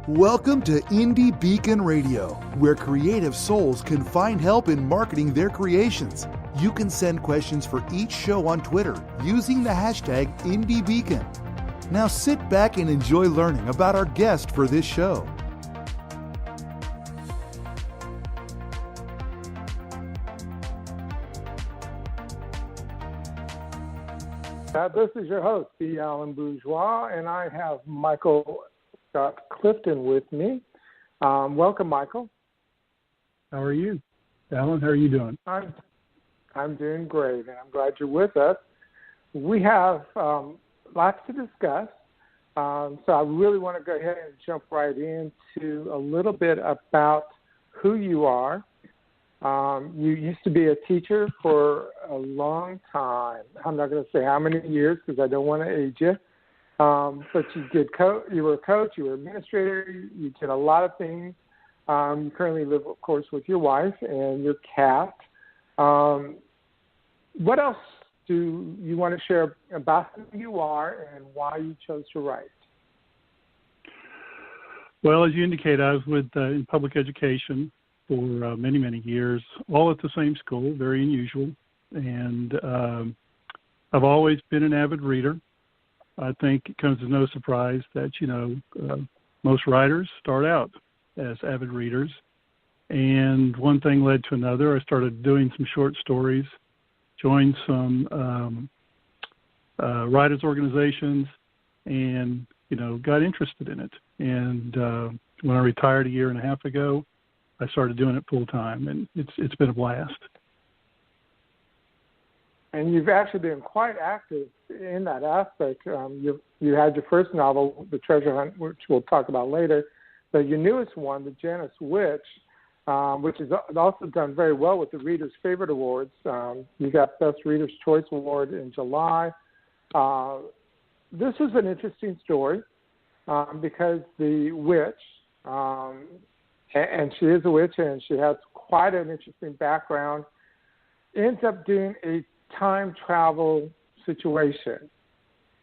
Welcome to Indie Beacon Radio, where creative souls can find help in marketing their creations. You can send questions for each show on Twitter using the hashtag IndieBeacon. Now sit back and enjoy learning about our guest for this show. This is your host, b-alan-bourgeois, and I have michael-s-clifton with me. Welcome, Michael. How are you? Alan, how are you doing? I'm doing great, and I'm glad you're with us. We have lots to discuss, so I really want to go ahead and jump right into a little bit about who you are. You used to be a teacher for a long time. I'm not going to say how many years because I don't want to age you. But you were a coach, you were an administrator, you did a lot of things. You currently live, of course, with your wife and your cat. What else do you want to share about who you are and why you chose to write? Well, as you indicate, I was in public education for many, many years, all at the same school, very unusual. And I've always been an avid reader. I think it comes as no surprise that, most writers start out as avid readers. And one thing led to another. I started doing some short stories, joined some writers' organizations, and, got interested in it. And when I retired a year and a half ago, I started doing it full time, and it's been a blast. And you've actually been quite active in that aspect. You had your first novel, The Treasure Hunt, which we'll talk about later, but your newest one, The Janus Witch, which is also done very well with the Reader's Favorite Awards. You got Best Reader's Choice Award in July. This is an interesting story because the witch, and she is a witch, and she has quite an interesting background, ends up doing a time travel situation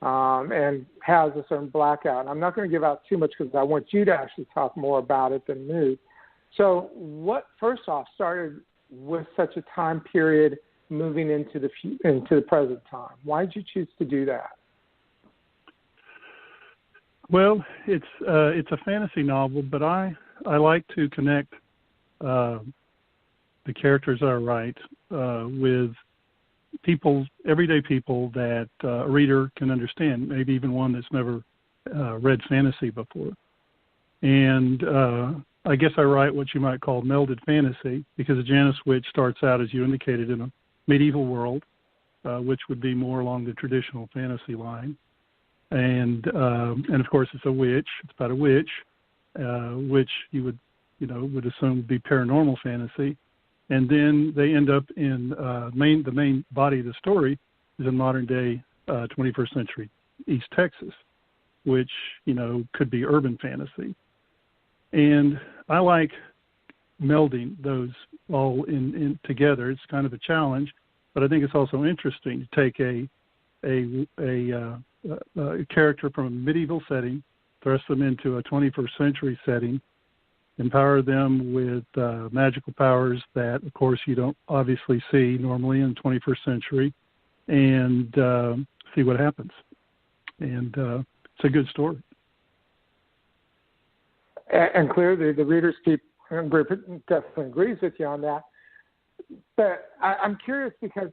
and has a certain blackout. And I'm not going to give out too much because I want you to actually talk more about it than me. So what, first off, started with such a time period moving into the present time? Why did you choose to do that? Well, it's a fantasy novel, but I like to connect the characters I write with people, everyday people that a reader can understand, maybe even one that's never read fantasy before. And I guess I write what you might call melded fantasy because the Janus Witch starts out, as you indicated, in a medieval world, which would be more along the traditional fantasy line. And of course, it's a witch. It's about a witch. Which you would assume would be paranormal fantasy, and then they end up in the main body of the story is in modern day 21st century East Texas, which could be urban fantasy, and I like melding those all in together. It's kind of a challenge, but I think it's also interesting to take a character from a medieval setting, thrust them into a 21st century setting, empower them with magical powers that, of course, you don't obviously see normally in the 21st century, and see what happens. And it's a good story. And clearly the readers group definitely agrees with you on that. But I'm curious because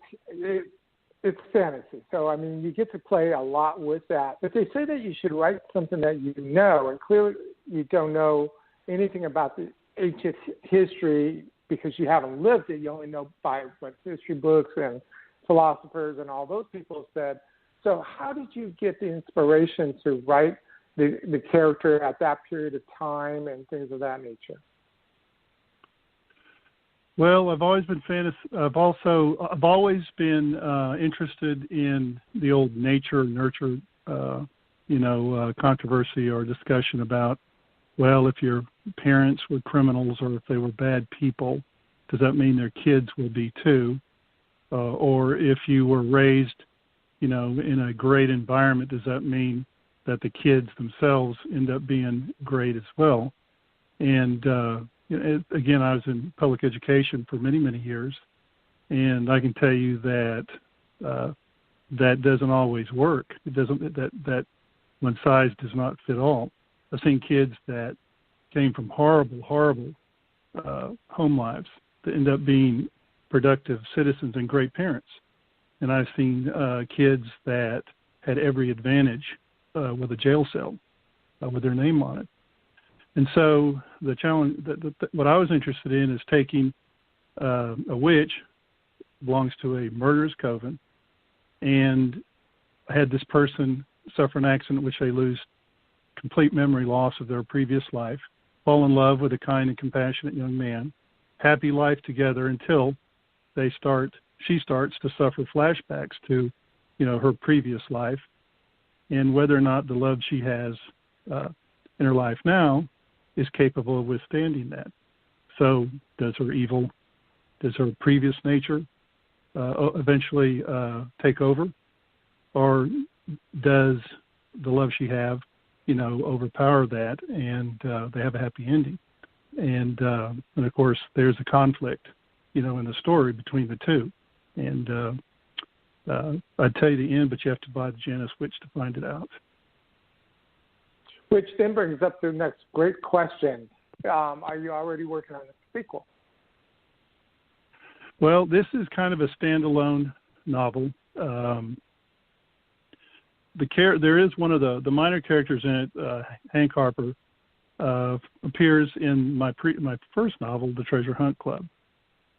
it's fantasy. So, you get to play a lot with that. But they say that you should write something that you know, and clearly you don't know anything about the ancient history because you haven't lived it. You only know by what history books and philosophers and all those people said. So how did you get the inspiration to write the character at that period of time and things of that nature? Well, I've always been I've always been interested in the old nature-nurture, controversy or discussion about, well, if your parents were criminals or if they were bad people, does that mean their kids will be too? Or if you were raised, in a great environment, does that mean that the kids themselves end up being great as well. And again, I was in public education for many, many years, and I can tell you that that doesn't always work. It doesn't. That one size does not fit all. I've seen kids that came from horrible home lives that end up being productive citizens and great parents. And I've seen kids that had every advantage with a jail cell with their name on it. And so the challenge, what I was interested in is taking a witch, belongs to a murderous coven, and had this person suffer an accident in which they lose complete memory loss of their previous life, fall in love with a kind and compassionate young man, happy life together until she starts to suffer flashbacks to, her previous life, and whether or not the love she has in her life now is capable of withstanding that. So does her previous nature eventually take over, or does the love she have, overpower that, and they have a happy ending? And of course, there's a conflict, in the story between the two. And I'd tell you the end, but you have to buy the Janus Witch to find it out. Which then brings up the next great question. Are you already working on a sequel? Well, this is kind of a standalone novel. There is one of the minor characters in it, Hank Harper, appears in my first novel, The Treasure Hunt Club.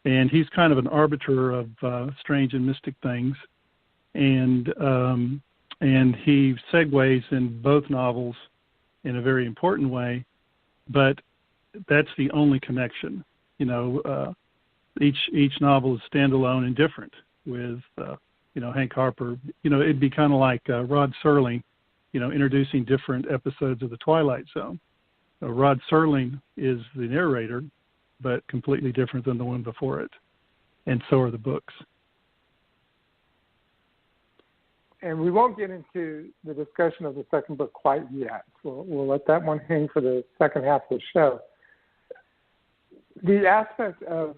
And he's kind of an arbiter of strange and mystic things. And he segues in both novels in a very important way, but that's the only connection. Each novel is standalone and different with, Hank Harper. It'd be kind of like Rod Serling, introducing different episodes of The Twilight Zone. Rod Serling is the narrator, but completely different than the one before it. And so are the books. And we won't get into the discussion of the second book quite yet. We'll let that one hang for the second half of the show. The aspect of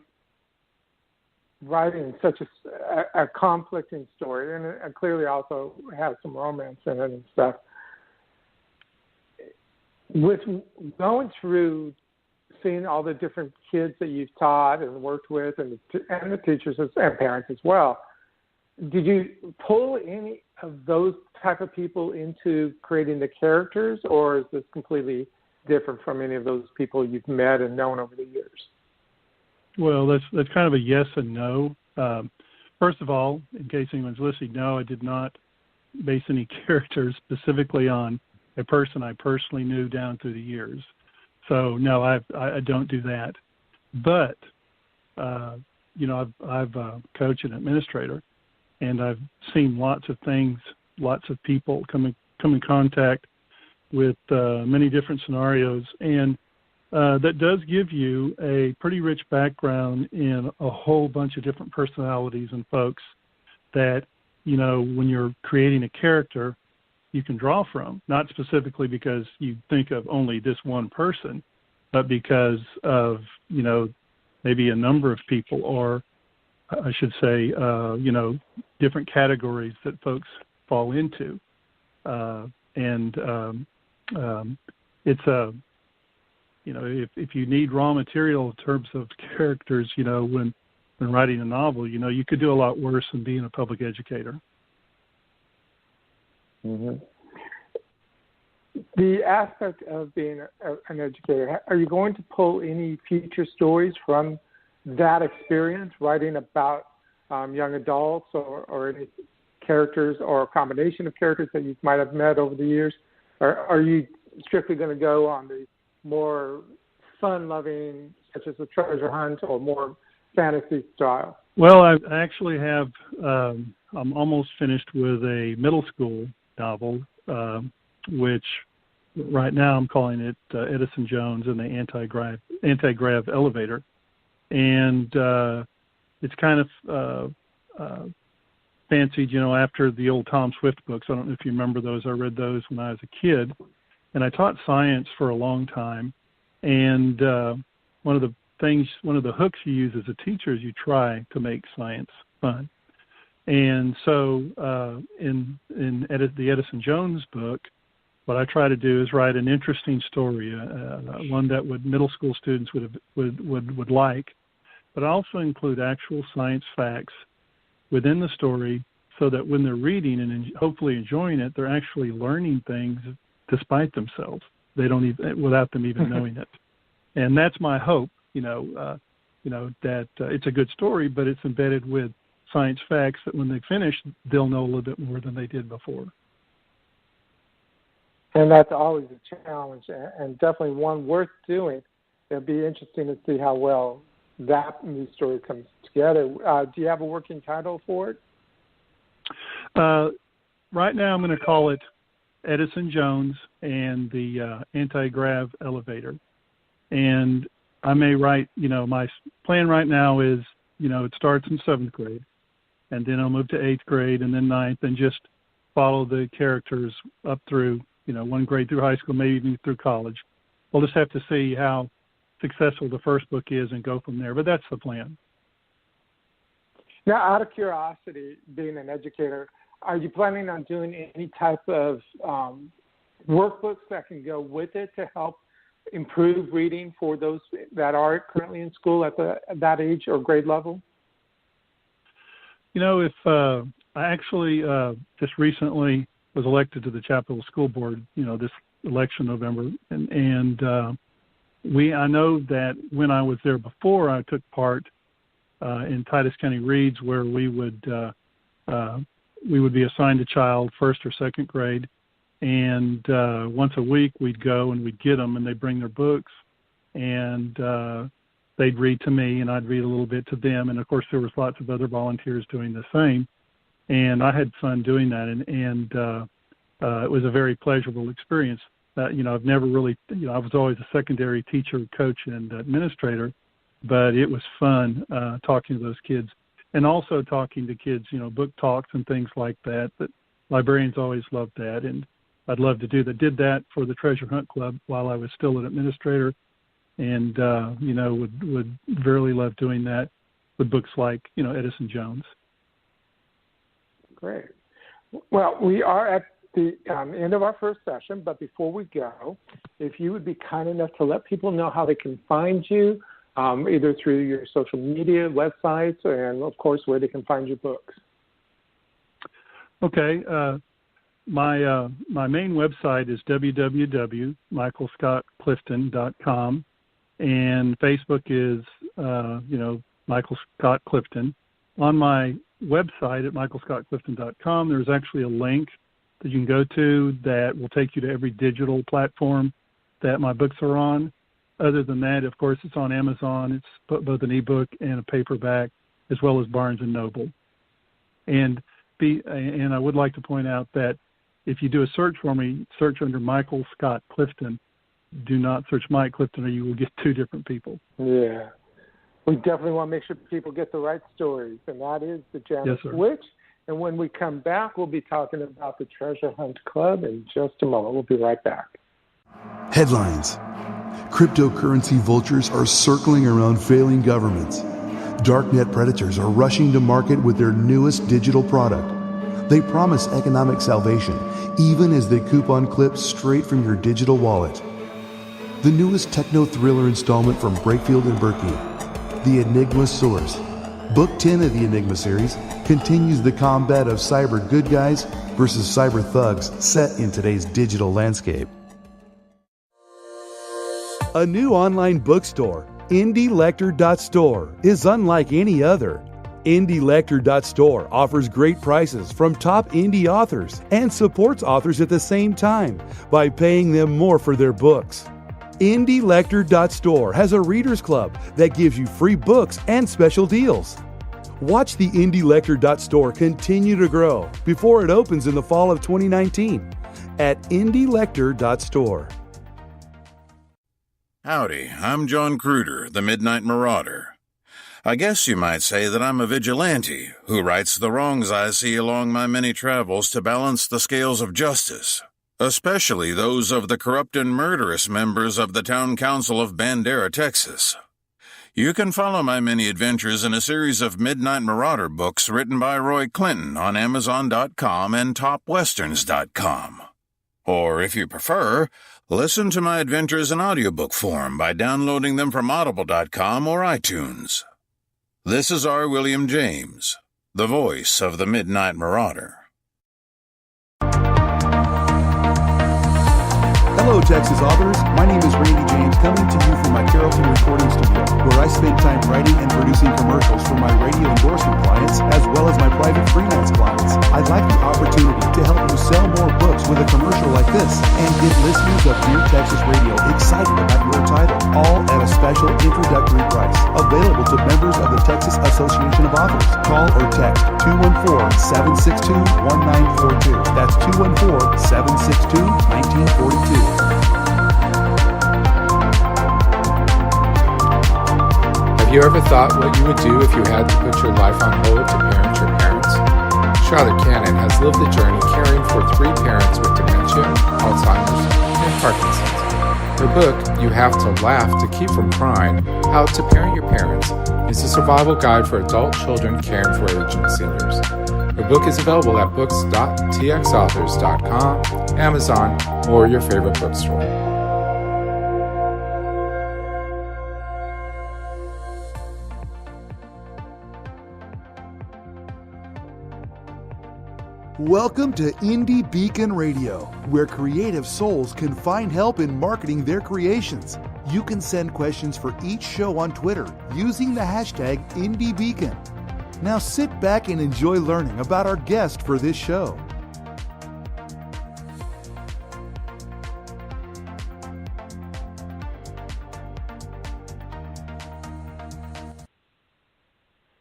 writing such a conflicting story, and clearly also has some romance in it and stuff, with going through seeing all the different kids that you've taught and worked with, and the teachers and parents as well, did you pull any of those type of people into creating the characters, or is this completely different from any of those people you've met and known over the years? Well, that's kind of a yes and no. First of all, in case anyone's listening, no, I did not base any characters specifically on a person I personally knew down through the years. So no, I don't do that. But I've coached an administrator, and I've seen lots of things, lots of people come in contact with many different scenarios, and that does give you a pretty rich background in a whole bunch of different personalities and folks that, when you're creating a character, you can draw from, not specifically because you think of only this one person, but because of, maybe a number of people, or I should say, different categories that folks fall into. It's a, if you need raw material in terms of characters, when writing a novel, you could do a lot worse than being a public educator. Mm-hmm. The aspect of being an educator, are you going to pull any future stories from that experience, writing about young adults or any characters or a combination of characters that you might have met over the years? Or are you strictly going to go on the more fun-loving, such as the treasure hunt, or more fantasy style? Well, I actually have, I'm almost finished with a middle school novel, which right now I'm calling it Edison Jones and the Anti-Grav Elevator. And it's kind of fancied, after the old Tom Swift books. I don't know if you remember those. I read those when I was a kid. And I taught science for a long time. And one of the hooks you use as a teacher is you try to make science fun. And so in the Edison Jones book, what I try to do is write an interesting story, one that middle school students would like, but I also include actual science facts within the story so that when they're reading and hopefully enjoying it, they're actually learning things despite themselves. They don't even, without them even knowing it. And that's my hope, that it's a good story, but it's embedded with science facts that when they finish, they'll know a little bit more than they did before. And that's always a challenge, and definitely one worth doing. It'll be interesting to see how well that new story comes together. Do you have a working title for it? Right now, I'm going to call it Edison Jones and the Anti-Grav Elevator. And I may write, my plan right now is, it starts in 7th grade, and then I'll move to 8th grade and then 9th and just follow the characters up through, 1 grade through high school, maybe even through college. We'll just have to see how successful the first book is and go from there. But that's the plan. Now, out of curiosity, being an educator, are you planning on doing any type of workbooks that can go with it to help improve reading for those that are currently in school at that age or grade level? If I actually just recently was elected to the Chapel School Board, this election November, and I know that when I was there before, I took part in Titus County Reads, where we would be assigned a child, 1st or 2nd grade, and once a week we'd go and we'd get them, and they'd bring their books, and they'd read to me, and I'd read a little bit to them, and of course there was lots of other volunteers doing the same, and I had fun doing that, and it was a very pleasurable experience. I've never really, I was always a secondary teacher, coach, and administrator, but it was fun talking to those kids, and also talking to kids, book talks and things like that librarians always loved that, and I'd love to do that. Did that for the Treasure Hunt Club while I was still an administrator, and, would really love doing that with books like, Edison Jones. Great. Well, we are at the end of our first session, but before we go, if you would be kind enough to let people know how they can find you, either through your social media, websites, and, of course, where they can find your books. Okay. My main website is www.michael-s-clifton.com, and Facebook is, Michael Scott Clifton. On my website at michael-scott-clifton.com, there's actually a link that you can go to that will take you to every digital platform that my books are on. Other than that, of course, it's on Amazon. It's both an ebook and a paperback, as well as Barnes & Noble. And I would like to point out that if you do a search for me, search under Michael Scott Clifton. Do not search Mike Clifton, or you will get 2 different people. Yeah. We definitely want to make sure people get the right stories, and that is the Janus Witch. And when we come back, we'll be talking about the Treasure Hunt Club in just a moment. We'll be right back. Headlines. Cryptocurrency vultures are circling around failing governments. Darknet predators are rushing to market with their newest digital product. They promise economic salvation, even as they coupon clips straight from your digital wallet. The newest techno-thriller installment from Brakefield and Berkey, The Enigma Source. Book 10 of the Enigma series continues the combat of cyber good guys versus cyber thugs set in today's digital landscape. A new online bookstore, IndieLector.store, is unlike any other. IndieLector.store offers great prices from top indie authors and supports authors at the same time by paying them more for their books. IndieLector.store has a readers club that gives you free books and special deals. Watch the IndieLector.store continue to grow before it opens in the fall of 2019 at IndieLector.store. Howdy, I'm John Cruder, the Midnight Marauder. I guess you might say that I'm a vigilante who rights the wrongs I see along my many travels to balance the scales of justice, especially those of the corrupt and murderous members of the Town Council of Bandera, Texas. You can follow my many adventures in a series of Midnight Marauder books written by Roy Clinton on Amazon.com and TopWesterns.com. Or, if you prefer, listen to my adventures in audiobook form by downloading them from Audible.com or iTunes. This is R. William James, the voice of the Midnight Marauder. Hello, Texas authors. My name is Randy James, coming to you from my Carrollton recording studio, where I spend time writing and producing commercials for my radio endorsement clients, as well as my private freelance clients. I'd like the opportunity to help you sell more books with a commercial like this, and get listeners of Dear Texas Radio excited about your title, all at a special introductory price, available to members of the Texas Association of Authors. Call or text 214-762-1942. That's 214-762-1942. Have you ever thought what you would do if you had to put your life on hold to parent your parents? Charlotte Cannon has lived the journey caring for 3 parents with dementia, Alzheimer's, and Parkinson's. Her book, You Have to Laugh to Keep from Crying, How to Parent Your Parents, is a survival guide for adult children caring for aging seniors. Her book is available at books.txauthors.com, Amazon, or your favorite bookstore. Welcome to Indie Beacon Radio, where creative souls can find help in marketing their creations. You can send questions for each show on Twitter using the hashtag IndieBeacon. Now sit back and enjoy learning about our guest for this show.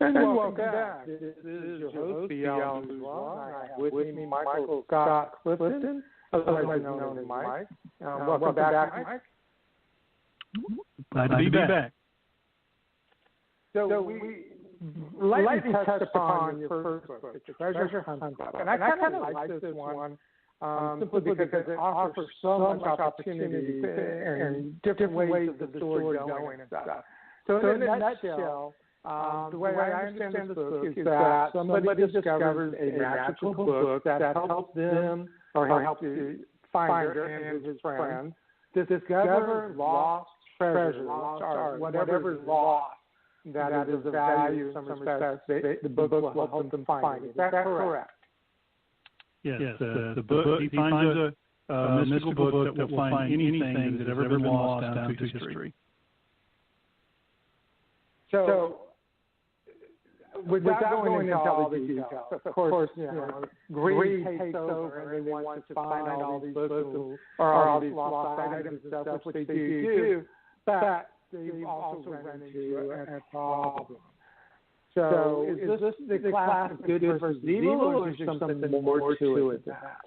And welcome back. This is your host, b-alan-bourgeois. I have with me michael-s-clifton, otherwise known as Mike. Welcome back, Mike. Glad to be back. So we lightly touched upon your first book, The Treasure Hunt Book. And I kind of like this one simply because it offers so much opportunity and different ways of the story going and stuff. So in a nutshell, the way I understand this book is that somebody discovers a magical book that helps them or helps the finder and his friends discover lost treasure, lost art, whatever is lost that is of value in some respects. The book will help them find it. Is that correct? Yes, the book, he finds a mystical book that will find anything that has ever been lost down through history. So without going into all the details, of course, greed takes over and they want to find all these books or all these lost items and stuff, which they do, but they also run into a problem. So is this the class of good versus evil, or is there something more to it than that?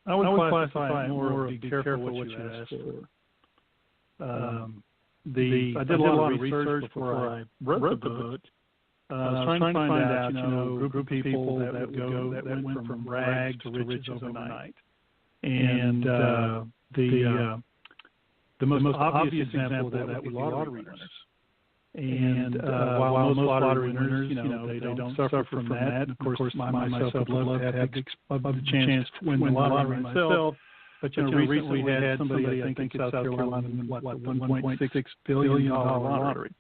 I would classify it more of be careful what you ask for. I did a lot of research before I wrote the book. I was trying to find out, a group of people that went from rags to riches overnight. And the most obvious example of that would be lottery winners. And while most lottery winners, they don't suffer from that. Of course, myself would love to have the chance to win the lottery myself. But recently we had somebody, I think in South Carolina, the $1.6 billion lottery.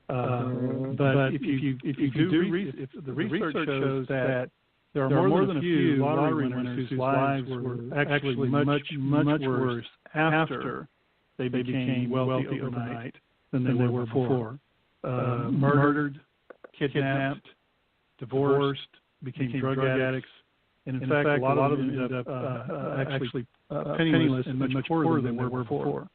But if the research shows that there are more than a few lottery winners whose lives were actually much worse after they became wealthy overnight than they were before. Murdered, kidnapped, divorced, became drug addicts, and in fact, a lot of them ended up actually penniless and much poorer than they were before.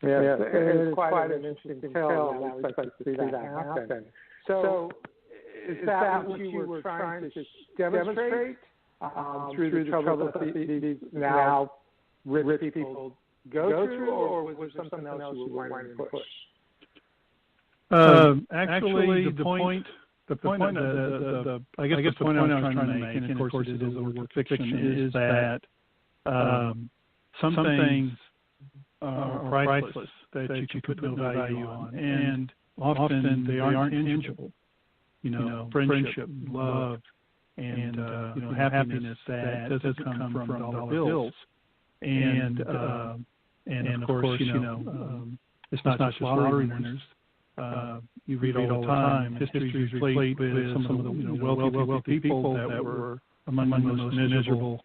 Yes, it is quite an interesting tale, and I would expect to see that happen. So, is that what you were trying to demonstrate through the trouble that these now rich people go through, or was there something else you were wanting to push? Actually, the point I guess the point I was trying to make, and of course it is a work of fiction, is that some things are priceless that you can put no value on, and often they aren't tangible. Friendship, love, and happiness that doesn't come from dollar bills, and of course it's not just lottery winners. You read all the time. History is replete with some of the wealthy people that were among the most miserable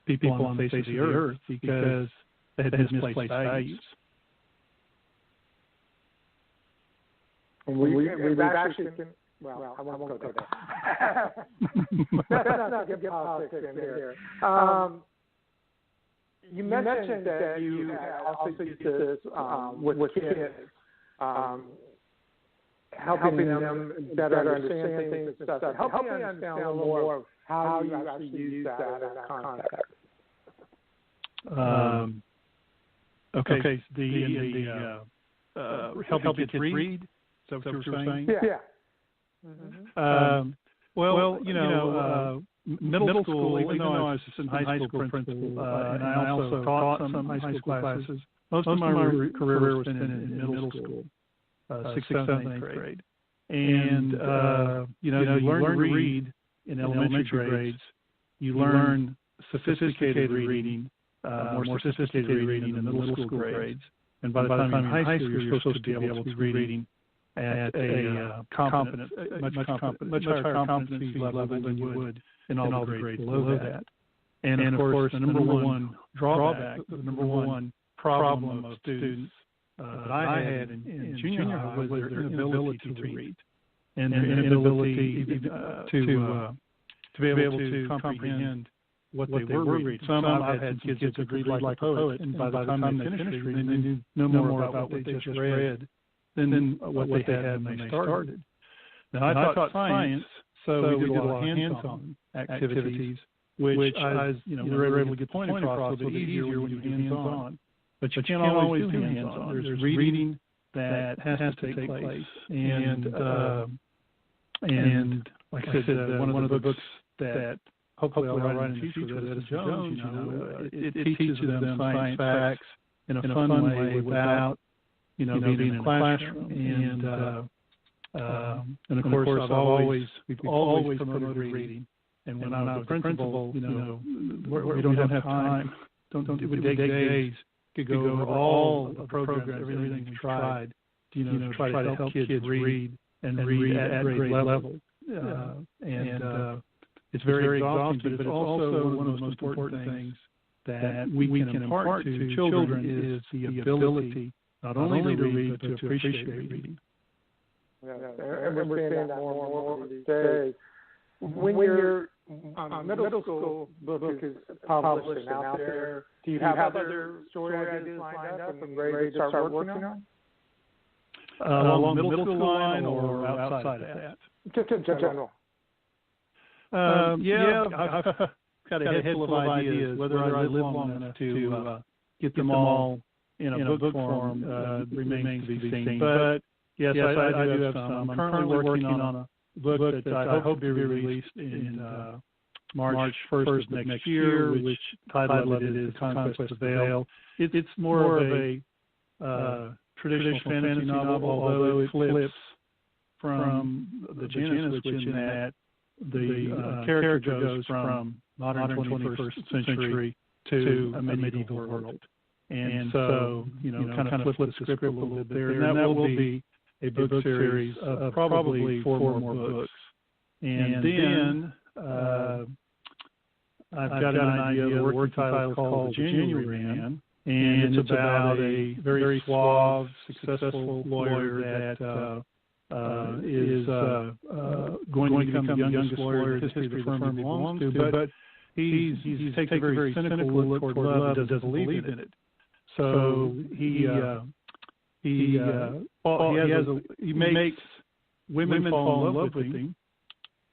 people on the face of the earth because they had misplaced values. We've actually been, I won't go there. That's not to get politics in here. You mentioned that you also used this with kids, helping them better understand things and stuff. Help me understand a little more of how you actually use that in that context. Okay. Helping kids read. Is that what you were saying? Yeah. Middle school, even though I was in high school principal, and I also taught some high school classes, most of my career was spent in middle school, 6th, 7th, and 8th grade. And, you learn to read in elementary grades. You learn sophisticated reading, more sophisticated reading in the middle school grades. And by the time you're in high school, you're supposed to be able to be reading at a much higher competency level than you would in all the grades below that. And of course, the number one drawback, the number one problem of students that I had in junior high was their inability to read and their inability to be able to comprehend what they were reading. I've had kids that read like a poet, and by the time they finished reading, they knew no more about what they just read than what they had when they started. Now, I taught science, so we did a lot of hands-on activities, which we were able to get the point across a little bit easier when you do hands-on. But you can't always do hands-on. There's reading that has to take place. And like I said, one of the books that hopefully I'll write in the future, that is Jones, it teaches them science facts in a fun way without being in a classroom. And of course, we've always promoted reading. And when I was the principal, we don't have time. It would take days to go over all the programs, everything we tried, to try to help kids read and read at grade level. It's very exhausting, but it's also one of the most important things that we can impart to children is the ability not only to read, but to appreciate reading. Yeah, and we're seeing that more and more these days. When your middle school book is published and out there, do you have other story ideas lined up and ready to start working on? Along the middle school line or outside of that? Just in general. I've got a head full of ideas. Whether I live long enough to get them all in a book form remains to be seen. But yes, I do have some. I'm currently working on a book that I hope to be released in March 1st of next year, which title of it is Conquest of Vale. It's more of a traditional fantasy novel, although it flips from the Janus switch in that the character goes from modern 21st century to a medieval world. And so, kind of flip the script a little bit there. And that will be a book series of probably 4 more books. And then I've got an idea. The working title is called The January Man. And it's about a very suave, successful lawyer that is going to become the youngest lawyer in the history of the firm he belongs to. But he's taken a very cynical look toward love and doesn't believe in it. So he makes women fall in love with him,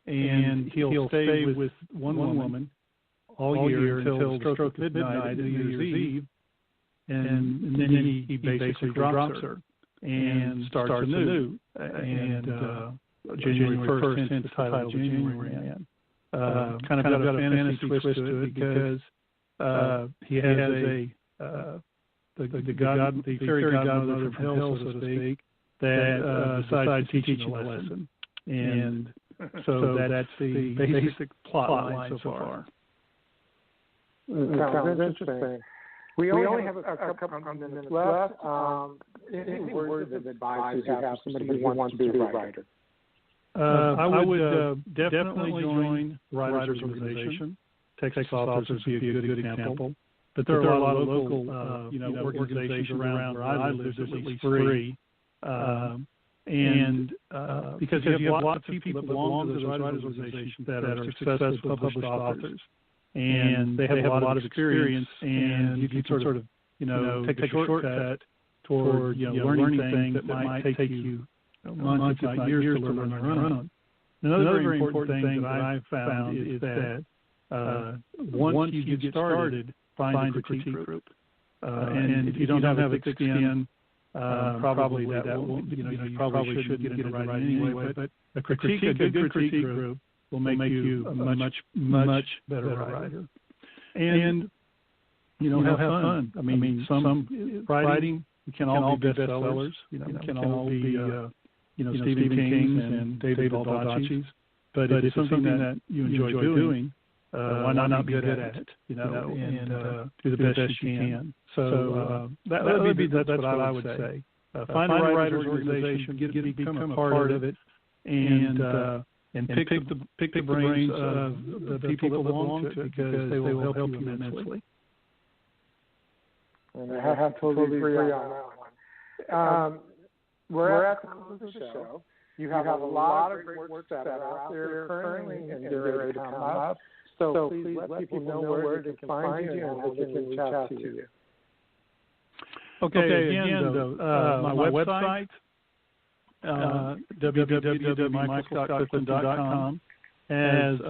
and he'll stay with one woman all year until the stroke of midnight at New Year's Eve, and then he basically drops her. and starts anew. And January 1st, hence the title of January Man. Kind of got a fantasy twist to it because he has the fairy godmother from hell, so to speak, that decides to teach him a lesson. And so that's the basic plot line so far. Sounds interesting. We only have a couple of minutes left. Any words of advice you have for somebody who wants to be a writer? I would definitely join Writers Organization. Texas Authors would be a good example. But there are a lot of local organizations around where I live. There's at least 3. And because you have lots of people that belong to those Writers Organizations that are successful published authors. And they have a lot of experience, and you can sort of take a shortcut toward learning things that might take you months, if not years, to learn on your own. Another very important thing that I've found is that once you get started, find a critique group. And if you don't have a thick skin, probably that won't. You probably shouldn't get into writing anyway. But a good critique group will make you a much better writer. And have fun. I mean, some writing can all be bestsellers. Can all be Stephen King's and David Baldacci's. But if it's something that you enjoy doing, why not be good at it? And do the best you can. So that's what I would say. Find a writers organization, become a part of it, and pick the brains of the people that belong to it, because they will help you immensely. And I have totally agree on that one. We're at the close of the show. You have a lot of great works that are out there currently and they're ready to come up. So please let people know where they can find you and how they can reach out to you. Okay, again, my website, www.michael-s-clifton.com, has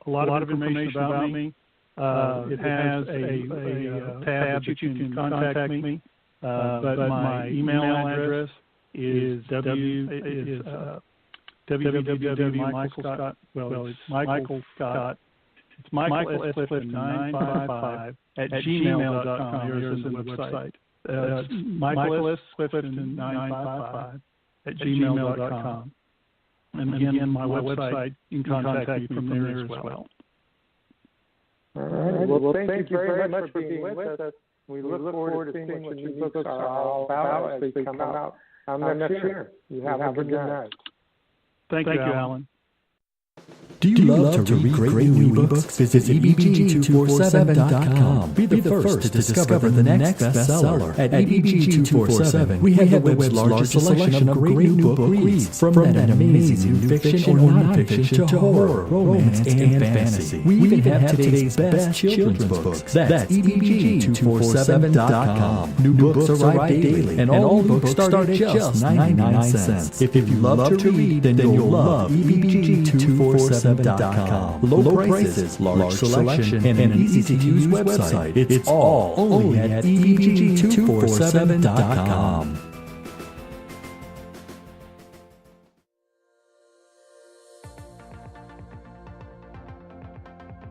a lot of information about me. It has a tab that you can contact me, but my email address is www.michael-scott. Well, it's Michael Scott. It's michael-s-clifton955 at gmail.com. Here's the website. michael-s-clifton955 at gmail.com. And again, my website, you can contact me from there as well. All right. Well, thank you very much for being with us. We look forward to seeing what your books are all about as they come out next year. You have a good night. Thank you, Alan. Do you love to read great new ebooks? Visit EBG247.com. Be the first to discover the next bestseller. At EBG247, we have the web's largest selection of great new book reads, from that amazing new fiction or nonfiction to horror, romance, and fantasy. We even have today's best children's books. That's EBG247.com. New books arrive daily, and all books start at just 99 cents. If you love to read, then you'll love EBG247.com. Low prices, large selection, and an easy-to-use website. It's all only at EBG247.com.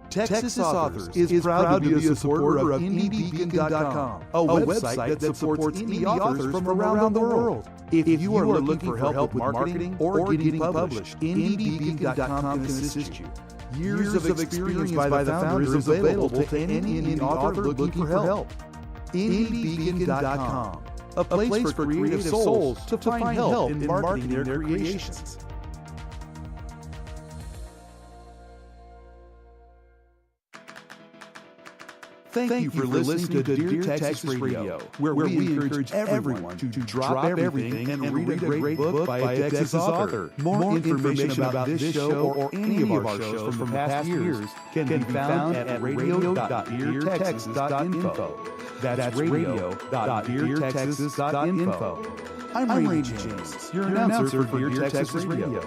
Texas Authors is proud to be a supporter of IndieBeacon.com, a website that supports indie authors from around the world. If you are looking for help with marketing or getting published, IndieBeacon.com can assist you. Years of experience by the founder is available to any indie author looking for help. IndieBeacon.com, a place for creative souls to find help in marketing their creations. Thank you for listening to Dear Texas Radio, where we encourage everyone to drop everything and read a great book by a Texas author. More information about this show or any of our shows from the past years can be found at radio.deartexas.info. That's radio.deartexas.info. I'm Ray James, your announcer for Dear Texas Radio.